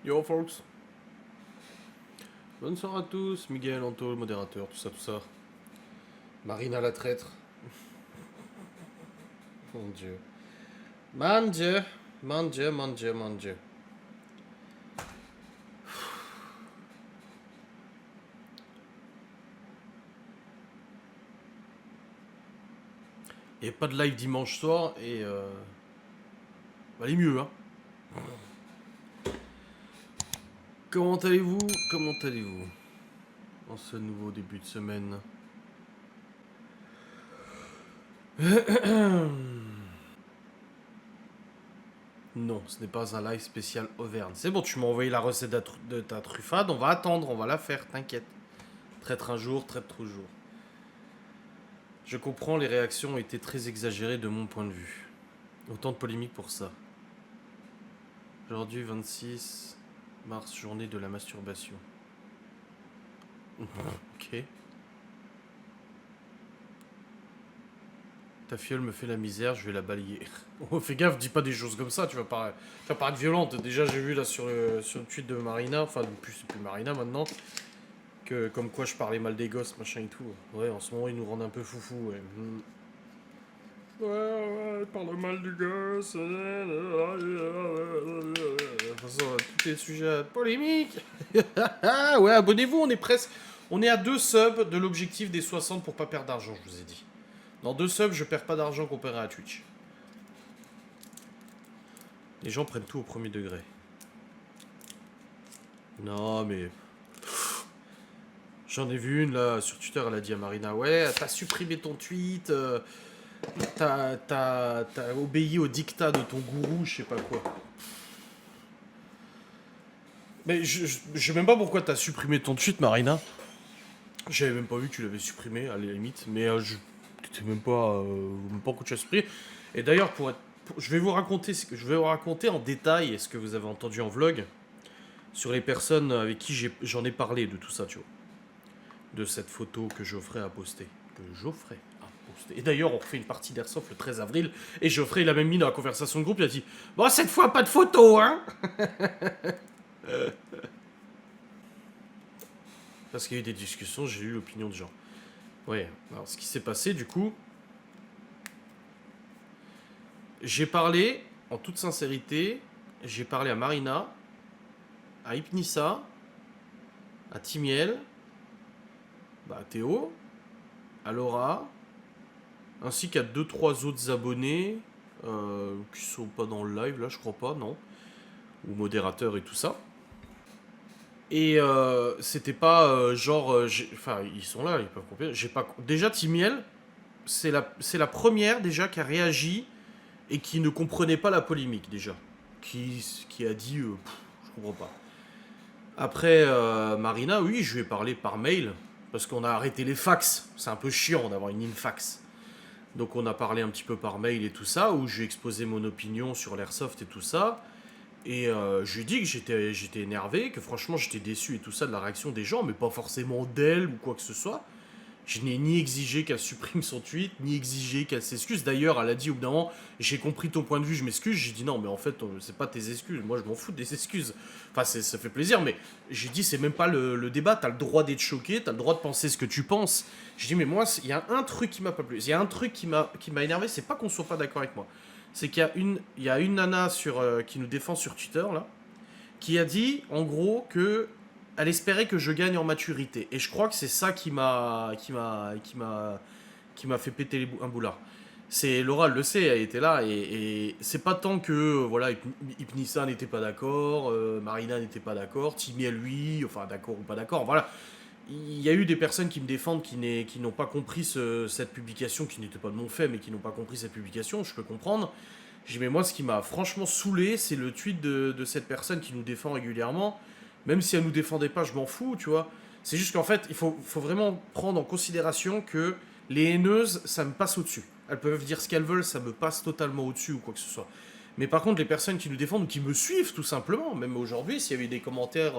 Yo folks. Bonsoir à tous, Miguel, Anto, le modérateur, tout ça, tout ça. Marina la traître. Mon dieu. Mon dieu. Mon dieu, mon dieu, mon dieu. Il n'y a pas de live dimanche soir et va aller mieux, hein. Comment allez-vous? Comment allez-vous en ce nouveau début de semaine? Non, ce n'est pas un live spécial Auvergne. C'est bon, tu m'as envoyé la recette de ta truffade, on va attendre, on va la faire, t'inquiète. Traître un jour, traître toujours. Je comprends, les réactions ont été très exagérées de mon point de vue. Autant de polémiques pour ça. Aujourd'hui, 26 mars, journée de la masturbation. Ok. Ta fiole me fait la misère, je vais la balayer. Oh, fais gaffe, dis pas des choses comme ça, tu vas paraître violente. Déjà, j'ai vu là sur le tweet de Marina, enfin, c'est plus Marina maintenant, que comme quoi je parlais mal des gosses, machin et tout. Ouais, en ce moment, ils nous rendent un peu foufou, ouais. Ouais, parle mal du gosse. De toute façon, tous les sujets polémiques. Ouais, abonnez-vous, on est presque. On est à 2 subs de l'objectif des 60 pour pas perdre d'argent, je vous ai dit. Dans 2 subs, je perds pas d'argent comparé à Twitch. Les gens prennent tout au premier degré. Non, mais. J'en ai vu une là sur Twitter, elle a dit à Marina, ouais, t'as supprimé ton tweet, t'as obéi au dictat de ton gourou, je sais pas quoi. Mais je sais même pas pourquoi t'as supprimé ton tweet, Marina. J'avais même pas vu que tu l'avais supprimé, à la limite, mais je t'étais même pas que tu as supprimé. Et d'ailleurs, je vais vous raconter en détail ce que vous avez entendu en vlog sur les personnes avec qui j'en ai parlé de tout ça, tu vois. De cette photo que Geoffrey a postée. Et d'ailleurs, on refait une partie d'Airsoft le 13 avril, et Geoffrey, il a même mis dans la conversation de groupe, il a dit « Bon, cette fois, pas de photo, hein !» Parce qu'il y a eu des discussions, j'ai eu l'opinion de gens. Ouais, alors ce qui s'est passé, du coup, j'ai parlé, en toute sincérité, j'ai parlé à Marina, à Hypnissa, à Timiel, à Théo, à Laura, ainsi qu'à 2-3 autres abonnés qui sont pas dans le live, là, je crois pas, non. Ou modérateurs et tout ça. Et c'était pas genre... Enfin, ils sont là, ils peuvent comprendre. Déjà, Timiel, c'est la première déjà qui a réagi et qui ne comprenait pas la polémique déjà. Qui a dit je comprends pas. Après Marina, oui, je lui ai parlé par mail parce qu'on a arrêté les fax. C'est un peu chiant d'avoir une infax. Donc on a parlé un petit peu par mail et tout ça, où j'ai exposé mon opinion sur l'airsoft et tout ça. Et je lui ai dit que j'étais énervé, que franchement j'étais déçu et tout ça de la réaction des gens, mais pas forcément d'elle ou quoi que ce soit. Je n'ai ni exigé qu'elle supprime son tweet, ni exigé qu'elle s'excuse. D'ailleurs, elle a dit au bout d'un moment, j'ai compris ton point de vue, je m'excuse. J'ai dit non, mais en fait, c'est pas tes excuses. Moi, je m'en fous des excuses. Enfin, ça fait plaisir, mais j'ai dit, c'est même pas le débat. T'as le droit d'être choqué, t'as le droit de penser ce que tu penses. J'ai dit, mais moi, il y a un truc qui m'a pas plu. Il y a un truc qui m'a énervé, c'est pas qu'on soit pas d'accord avec moi. C'est qu'il y a une nana qui nous défend sur Twitter, là, qui a dit, en gros, que elle espérait que je gagne en maturité. Et je crois que c'est ça qui m'a fait péter un boulard. C'est Laura, elle le sait, elle était là, et c'est pas tant que voilà, Hypnissa n'était pas d'accord, Marina n'était pas d'accord, Timmy et lui, enfin d'accord ou pas d'accord, voilà. Il y a eu des personnes qui me défendent qui n'ont pas compris cette publication, qui n'était pas de mon fait, mais qui n'ont pas compris cette publication, je peux comprendre. J'ai dit, mais moi, ce qui m'a franchement saoulé, c'est le tweet de cette personne qui nous défend régulièrement. Même si elle nous défendait pas, je m'en fous, tu vois. C'est juste qu'en fait, il faut vraiment prendre en considération que les haineuses, ça me passe au-dessus. Elles peuvent dire ce qu'elles veulent, ça me passe totalement au-dessus ou quoi que ce soit. Mais par contre, les personnes qui nous défendent ou qui me suivent, tout simplement, même aujourd'hui, s'il y avait des commentaires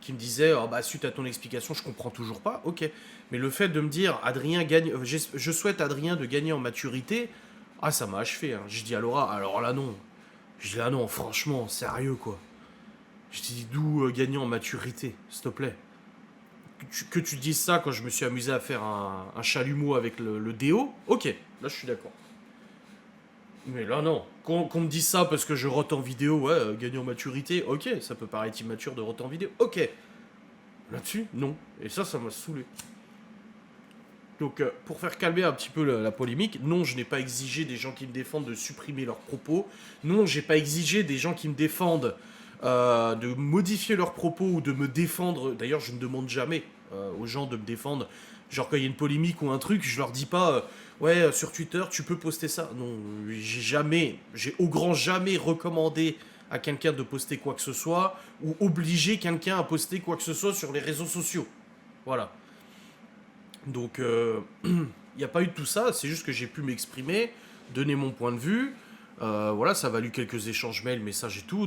qui me disaient oh, bah, suite à ton explication, je comprends toujours pas, ok. Mais le fait de me dire Adrien gagne, je souhaite Adrien de gagner en maturité, ah, ça m'a achevé. Hein. Je dis à Laura, alors là non. Je dis là non, franchement, sérieux quoi. Je dis d'où gagner en maturité, s'il te plaît. Que tu dises ça quand je me suis amusé à faire un chalumeau avec le déo, ok, là je suis d'accord. Mais là non, qu'on me dise ça parce que je rote en vidéo, ouais, gagner en maturité, ok, ça peut paraître immature de roter en vidéo, ok. Là-dessus, non. Et ça m'a saoulé. Donc, pour faire calmer un petit peu la polémique, non, je n'ai pas exigé des gens qui me défendent de supprimer leurs propos. Non, j'ai pas exigé des gens qui me défendent de modifier leurs propos ou de me défendre. D'ailleurs, je ne demande jamais aux gens de me défendre. Genre, quand il y a une polémique ou un truc, je leur dis pas, ouais, sur Twitter, tu peux poster ça. Non, j'ai au grand jamais recommandé à quelqu'un de poster quoi que ce soit ou obligé quelqu'un à poster quoi que ce soit sur les réseaux sociaux. Voilà. Donc, il n'y a pas eu de tout ça, c'est juste que j'ai pu m'exprimer, donner mon point de vue. Voilà, ça a valu quelques échanges mails, messages et tout,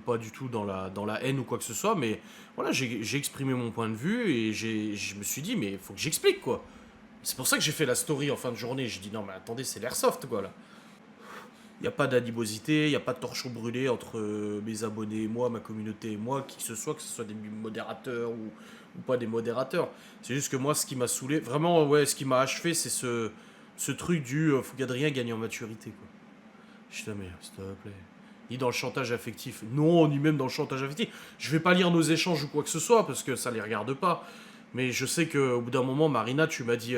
pas du tout dans la haine ou quoi que ce soit, mais voilà, j'ai exprimé mon point de vue et je me suis dit, mais il faut que j'explique quoi. C'est pour ça que j'ai fait la story en fin de journée. J'ai dit, non, mais attendez, c'est l'airsoft quoi là. Il n'y a pas d'animosité, il n'y a pas de torchon brûlé entre mes abonnés et moi, ma communauté et moi, qui que ce soit des modérateurs ou pas des modérateurs. C'est juste que moi, ce qui m'a saoulé, vraiment, ouais, ce qui m'a achevé, c'est ce truc du faut qu'Adrien gagne en maturité, quoi. Je te mais s'il te plaît. Ni dans le chantage affectif. Non, ni même dans le chantage affectif. Je vais pas lire nos échanges ou quoi que ce soit, parce que ça les regarde pas. Mais je sais qu'au bout d'un moment, Marina, tu m'as dit.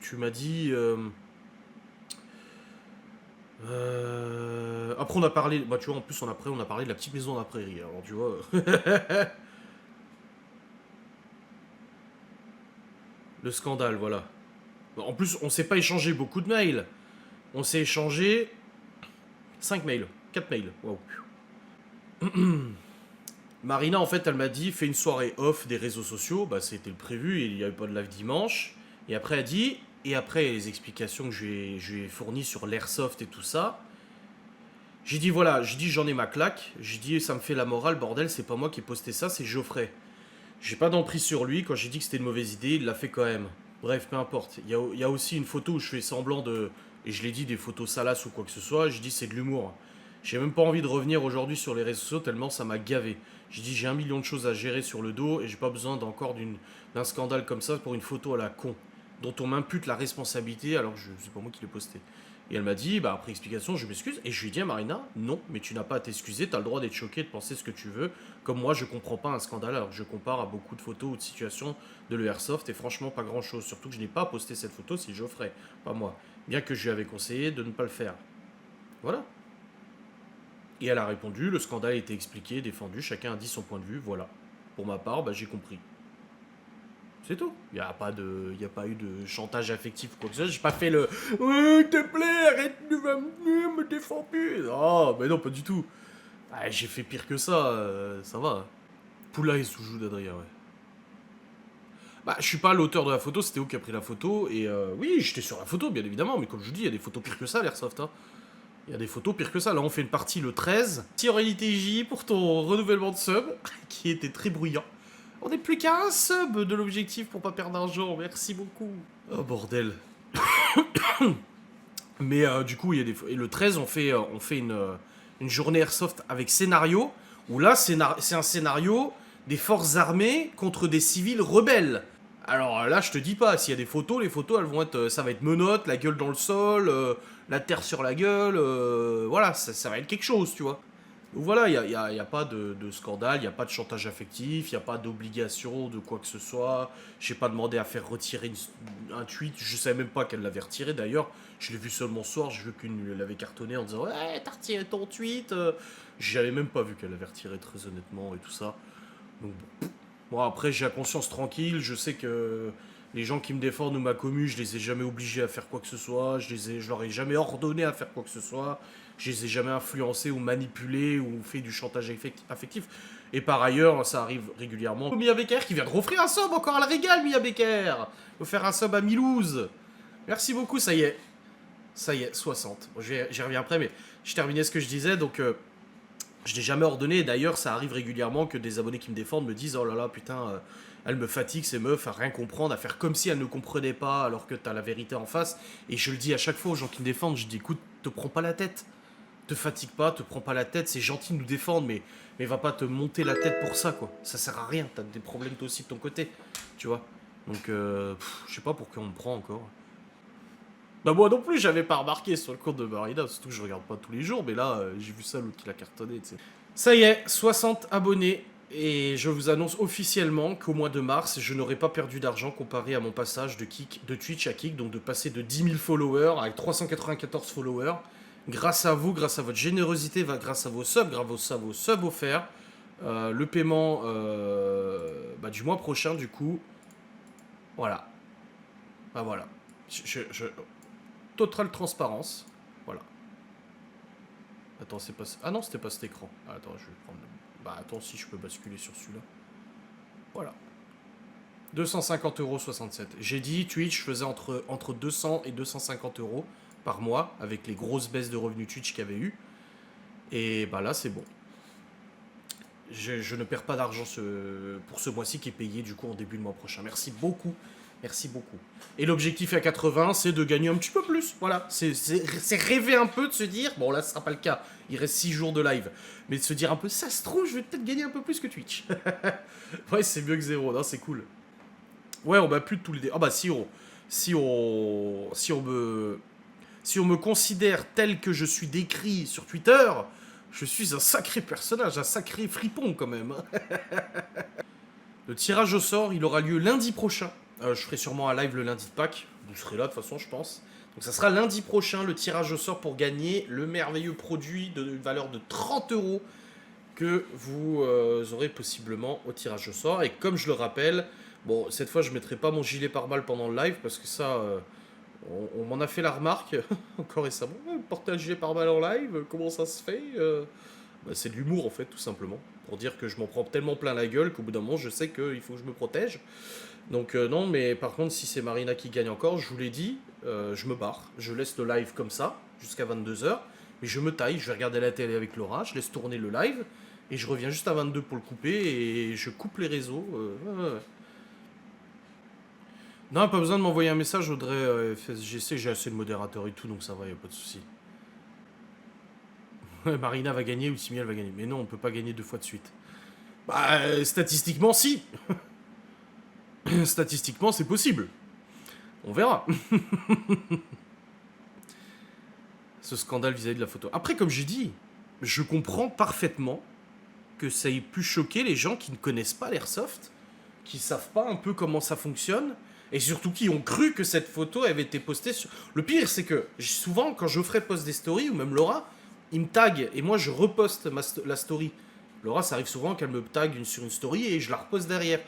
Tu m'as dit. Après on a parlé, bah tu vois en plus on a parlé de la petite maison dans la prairie, alors tu vois. Le scandale, voilà. En plus on s'est pas échangé beaucoup de mails, on s'est échangé 5 mails, 4 mails, waouh. Marina en fait elle m'a dit fais une soirée off des réseaux sociaux, bah c'était le prévu, il n'y avait pas de live dimanche. Et après elle dit, et après les explications que je lui ai fournies sur l'airsoft et tout ça, j'ai dit voilà, j'ai dit j'en ai ma claque, j'ai dit ça me fait la morale, bordel, c'est pas moi qui ai posté ça, c'est Geoffrey. J'ai pas d'emprise sur lui, quand j'ai dit que c'était une mauvaise idée, il l'a fait quand même. Bref, peu importe. Il y a aussi une photo où je fais semblant de... Et je l'ai dit, des photos salaces ou quoi que ce soit, j'ai dit c'est de l'humour. J'ai même pas envie de revenir aujourd'hui sur les réseaux sociaux tellement ça m'a gavé. J'ai dit j'ai 1 million de choses à gérer sur le dos et j'ai pas besoin d'un scandale comme ça pour une photo à la con, dont on m'impute la responsabilité alors que c'est pas moi qui l'ai posté. Et elle m'a dit, bah après explication, je m'excuse. Et je lui ai dit à Marina, non, mais tu n'as pas à t'excuser, t'as le droit d'être choqué, de penser ce que tu veux. Comme moi, je comprends pas un scandale alors que je compare à beaucoup de photos ou de situations de l'Airsoft et franchement pas grand chose. Surtout que je n'ai pas posté cette photo, c'est Geoffrey, pas moi. Bien que je lui avais conseillé de ne pas le faire. Voilà. Et elle a répondu, le scandale a été expliqué, défendu, chacun a dit son point de vue, voilà. Pour ma part, bah j'ai compris. C'est tout. Il y a pas eu de chantage affectif ou quoi que ce soit. J'ai pas fait le s'il te plaît, arrête de me défends plus. Oh, mais non, pas du tout. Ah, j'ai fait pire que ça, ça va. Poulain sous-joue d'Adrien, ouais. Bah, je suis pas l'auteur de la photo, c'était où qui a pris la photo. Et oui, j'étais sur la photo, bien évidemment, mais comme je vous dis, il y a des photos pires que ça, l'airsoft. Hein. Il y a des photos pires que ça. Là, on fait une partie le 13. Merci Aurélie J pour ton renouvellement de sub, qui était très bruyant. On n'est plus qu'à un sub de l'objectif pour pas perdre d'argent. Merci beaucoup. Oh bordel. Mais du coup, il y a et le 13, on fait une journée airsoft avec scénario. Où là, c'est un scénario des forces armées contre des civils rebelles. Alors là, je te dis pas, s'il y a des photos, les photos, elles vont être, ça va être menottes, la gueule dans le sol, la terre sur la gueule, voilà, ça va être quelque chose, tu vois. Donc voilà, y a pas de scandale, il n'y a pas de chantage affectif, il n'y a pas d'obligation de quoi que ce soit. J'ai pas demandé à faire retirer un tweet, je savais même pas qu'elle l'avait retiré d'ailleurs. Je l'ai vu seulement ce soir, j'ai vu qu'une l'avait cartonné en disant ouais, t'as retiré ton tweet. J'avais même pas vu qu'elle l'avait retiré très honnêtement et tout ça. Donc bon, après j'ai la conscience tranquille, je sais que les gens qui me défendent ou ma commu, je les ai jamais obligés à faire quoi que ce soit, je leur ai jamais ordonné à faire quoi que ce soit, je les ai jamais influencés ou manipulés ou fait du chantage affectif. Et par ailleurs, ça arrive régulièrement. Mia Becker qui vient de offrir un sub encore à la régale, Mia Becker. Offert un sub à Milouz. Merci beaucoup, ça y est. Ça y est, 60. Bon, j'y reviens après, mais je terminais ce que je disais, donc je n'ai jamais ordonné. D'ailleurs, ça arrive régulièrement que des abonnés qui me défendent me disent oh là là, putain, elles me fatiguent ces meufs à rien comprendre, à faire comme si elles ne comprenaient pas alors que t'as la vérité en face. Et je le dis à chaque fois aux gens qui me défendent, je dis écoute, te prends pas la tête. Te fatigue pas, te prends pas la tête, c'est gentil de nous défendre, mais va pas te monter la tête pour ça, quoi. Ça sert à rien, t'as des problèmes toi aussi de ton côté, tu vois. Donc, je sais pas pourquoi on me prend encore. Bah moi non plus, j'avais pas remarqué sur le compte de Marina, surtout que je regarde pas tous les jours, mais là, j'ai vu ça, l'autre qui l'a cartonné, tu sais. Ça y est, 60 abonnés, et je vous annonce officiellement qu'au mois de mars, je n'aurai pas perdu d'argent comparé à mon passage de Twitch à Kick, donc de passer de 10 000 followers à 394 followers. Grâce à vous, grâce à votre générosité, grâce à vos subs, grâce à vos subs offerts, le paiement du mois prochain, du coup, voilà. Bah voilà. Totale transparence. Voilà. Attends, c'est pas... Ah non, c'était pas cet écran. Ah, attends, je vais prendre... Bah attends, si je peux basculer sur celui-là. Voilà. 250,67 €. J'ai dit, Twitch faisait entre 200 et 250 € par mois, avec les grosses baisses de revenus Twitch qu'il y avait eu. Et bah là, c'est bon. Je ne perds pas d'argent pour ce mois-ci qui est payé du coup en début de mois prochain. Merci beaucoup. Merci beaucoup. Et l'objectif à 80, c'est de gagner un petit peu plus. Voilà, c'est rêver un peu de se dire, bon là ce sera pas le cas, il reste 6 jours de live, mais de se dire un peu, ça se trouve, je vais peut-être gagner un peu plus que Twitch. Ouais, c'est mieux que 0, non, c'est cool. Ouais, on bat plus de tous les dés. Ah bah si on me considère tel que je suis décrit sur Twitter, je suis un sacré personnage, un sacré fripon quand même. Le tirage au sort, il aura lieu lundi prochain. Je ferai sûrement un live le lundi de Pâques. Vous serez là de toute façon, je pense. Donc ça sera lundi prochain le tirage au sort pour gagner le merveilleux produit de valeur de 30 € que vous aurez possiblement au tirage au sort. Et comme je le rappelle, bon, cette fois je ne mettrai pas mon gilet pare-balles pendant le live parce que ça, on m'en a fait la remarque encore récemment. Porter un gilet pare-balles en live, comment ça se fait bah, c'est de l'humour en fait, tout simplement. Pour dire que je m'en prends tellement plein la gueule qu'au bout d'un moment, je sais qu'il faut que je me protège. Donc non, mais par contre, si c'est Marina qui gagne encore, je vous l'ai dit, je me barre. Je laisse le live comme ça, jusqu'à 22 h. Mais je me taille, je vais regarder la télé avec Laura, je laisse tourner le live. Et je reviens juste à 22 pour le couper et je coupe les réseaux. Non, pas besoin de m'envoyer un message, Audrey FSGC, j'ai assez de modérateurs et tout, donc ça va, y a pas de souci. Marina va gagner ou Timiel va gagner. Mais non, on peut pas gagner 2 fois de suite. Bah, statistiquement, si. Statistiquement, c'est possible. On verra. Ce scandale vis-à-vis de la photo. Après, comme j'ai dit, je comprends parfaitement que ça ait pu choquer les gens qui ne connaissent pas l'airsoft, qui savent pas un peu comment ça fonctionne, et surtout qui ont cru que cette photo avait été postée sur... Le pire, c'est que souvent, quand Geoffrey poste des stories, ou même Laura, il me tag, et moi je reposte la story. Laura, ça arrive souvent qu'elle me tag sur une story, et je la reposte derrière.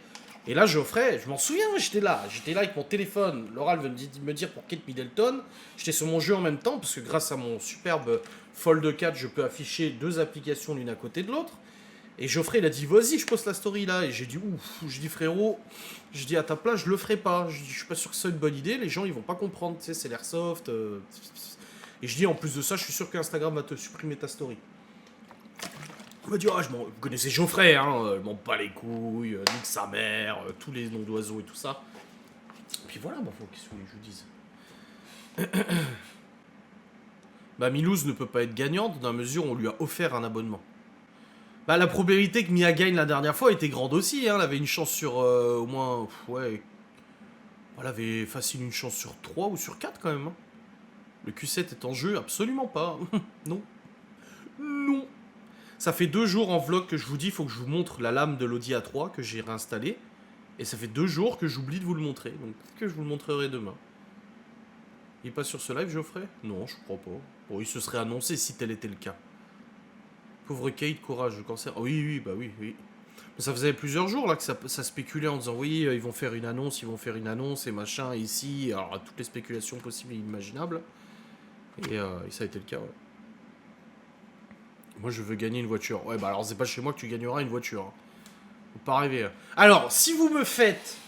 Et là, Geoffrey, je m'en souviens, j'étais là avec mon téléphone. Laura, elle veut me dire pour Kate Middleton. J'étais sur mon jeu en même temps, parce que grâce à mon superbe Fold 4, je peux afficher 2 applications l'une à côté de l'autre. Et Geoffrey, il a dit, vas-y, je poste la story là. Et j'ai dit, ouf, je dis, frérot, je dis, à ta place, je le ferai pas. Je dis, je suis pas sûr que c'est une bonne idée, les gens, ils vont pas comprendre, tu sais, c'est l'airsoft. Et je dis, en plus de ça, je suis sûr qu'Instagram va te supprimer ta story. Il m'a dit, ah, vous connaissez Geoffrey, hein, je m'en bats les couilles, nique sa mère, tous les noms d'oiseaux et tout ça. Et puis voilà, bon, qu'est-ce que je vous dise. Bah, Milouz ne peut pas être gagnante dans la mesure où on lui a offert un abonnement. Bah, la probabilité que Mia gagne la dernière fois était grande aussi, hein, elle avait une chance sur au moins, ouais, elle avait facile une chance sur 3 ou sur 4 quand même. Hein. Le Q7 est en jeu, absolument pas. Non. Non. Ça fait 2 jours en vlog que je vous dis, il faut que je vous montre la lame de l'Audi A3 que j'ai réinstallée. Et ça fait 2 jours que j'oublie de vous le montrer. Donc peut-être que je vous le montrerai demain. Il est pas sur ce live, Geoffrey? Non, je crois pas. Bon, il se serait annoncé si tel était le cas. Pauvre Kate, courage, le cancer. Oh, oui, oui, bah oui, oui. Mais ça faisait plusieurs jours là que ça spéculait en disant oui, ils vont faire une annonce, et machin, ici. Alors, toutes les spéculations possibles et imaginables. Et ça a été le cas, ouais. Moi, je veux gagner une voiture. Ouais, bah alors, c'est pas chez moi que tu gagneras une voiture. Hein. Faut pas rêver. Hein. Alors, si vous me faites...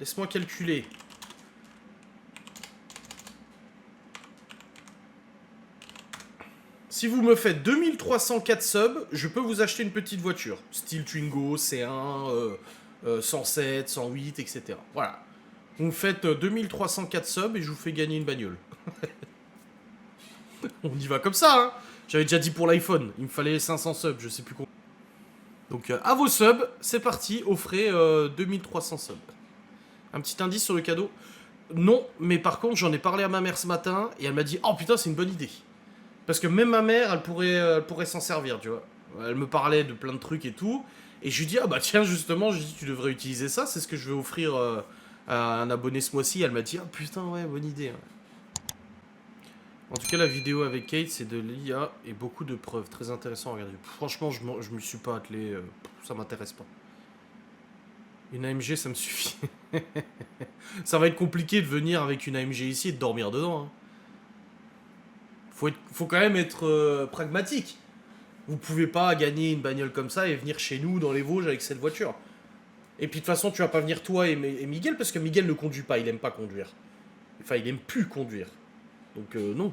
Laisse-moi calculer. Si vous me faites 2304 subs, je peux vous acheter une petite voiture. Style Twingo, C1, 107, 108, etc. Voilà. Vous me faites 2304 subs et je vous fais gagner une bagnole. On y va comme ça, hein. J'avais déjà dit pour l'iPhone, il me fallait 500 subs, je sais plus combien. Donc à vos subs, c'est parti, offrez 2300 subs. Un petit indice sur le cadeau. Non, mais par contre, j'en ai parlé à ma mère ce matin et elle m'a dit: oh putain, c'est une bonne idée. Parce que même ma mère, elle pourrait s'en servir, tu vois. Elle me parlait de plein de trucs et tout. Et je lui dis: ah bah tiens, justement, je lui dis, tu devrais utiliser ça, c'est ce que je vais offrir à un abonné ce mois-ci. Elle m'a dit: ah putain, ouais, bonne idée. Ouais. En tout cas, la vidéo avec Kate, c'est de l'IA et beaucoup de preuves. Très intéressant à regarder. Franchement, je me suis pas attelé, ça m'intéresse pas. Une AMG, ça me suffit. Ça va être compliqué de venir avec une AMG ici et de dormir dedans. Hein. Faut quand même être pragmatique. Vous pouvez pas gagner une bagnole comme ça et venir chez nous dans les Vosges avec cette voiture. Et puis de toute façon, tu vas pas venir toi et Miguel parce que Miguel ne conduit pas, il aime pas conduire. Enfin, il aime plus conduire. Donc non.